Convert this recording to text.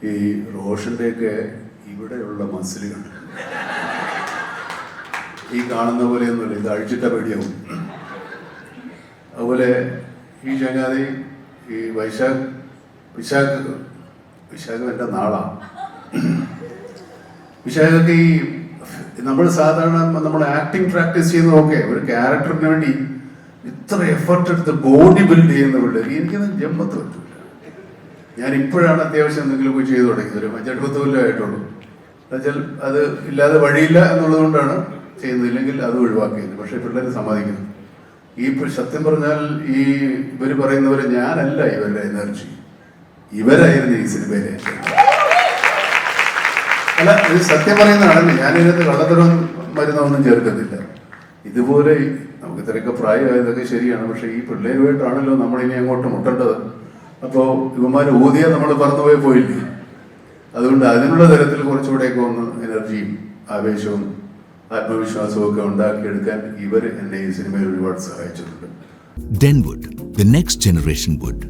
ഈ റോഷൻ്റെയൊക്കെ ഇവിടെയുള്ള മസിലുകൾ ഈ കാണുന്ന പോലെയൊന്നുമില്ല, ഇത് അഴിച്ചിട്ട പേടിയാവും. അതുപോലെ ഈ ചങ്ങാതി ഈ വിശാഖ് എൻ്റെ നാളാണ്. വിശാഖൊക്കെ ഈ നമ്മൾ സാധാരണ നമ്മൾ ആക്ടിങ് പ്രാക്ടീസ് ചെയ്യുന്നതൊക്കെ ഒരു ക്യാരക്ടറിന് വേണ്ടി ഇത്ര എഫർട്ട് എടുത്ത് ബോഡി ബിൽഡ് ചെയ്യുന്ന പിള്ളേർ എനിക്കൊന്നും ജമ്മത്ത് പറ്റില്ല. ഞാൻ ഇപ്പോഴാണ് അത്യാവശ്യം എന്തെങ്കിലും പോയി ചെയ്തു തുടങ്ങിയത്, ഒരു 5-8 കൊല്ലമായിട്ടുള്ളൂ. എന്നുവെച്ചാൽ അത് ഇല്ലാതെ വഴിയില്ല എന്നുള്ളത് കൊണ്ടാണ് ചെയ്യുന്നില്ലെങ്കിൽ അത് ഒഴിവാക്കിയത്. പക്ഷെ പിള്ളേർ സമ്മതിക്കുന്നു. ഈ സത്യം പറഞ്ഞാൽ ഈ ഇവർ പറയുന്നവരെ ഞാനല്ല ഇവരുടെ എനർജി, ഇവരായിരുന്നു ഈ സിനിമയിലെ. അല്ല, ഇത് സത്യം പറയുന്നതാണല്ലേ, ഞാനിതിനകത്ത് കള്ളത്തരം മരുന്നൊന്നും ചേർക്കുന്നില്ല. ഇതുപോലെ നമുക്ക് ഇത്രയൊക്കെ പ്രായമായതൊക്കെ ശരിയാണ്, പക്ഷെ ഈ പിള്ളേരുമായിട്ടാണല്ലോ നമ്മളിനി അങ്ങോട്ട് മുട്ടേണ്ടത്. അപ്പോൾ ഇവന്മാർ ഊതിയാൽ നമ്മൾ പറന്നുപോയി പോയില്ലേ. അതുകൊണ്ട് അതിനുള്ള തരത്തിൽ കുറച്ചുകൂടെയൊക്കെ ഒന്ന് എനർജിയും ആവേശവും ആത്മവിശ്വാസവും ഒക്കെ ഉണ്ടാക്കിയെടുക്കാൻ ഇവർ എന്നെ ഈ സിനിമയിൽ ഒരുപാട് സഹായിച്ചിട്ടുണ്ട്. Denwood, the next generation wood.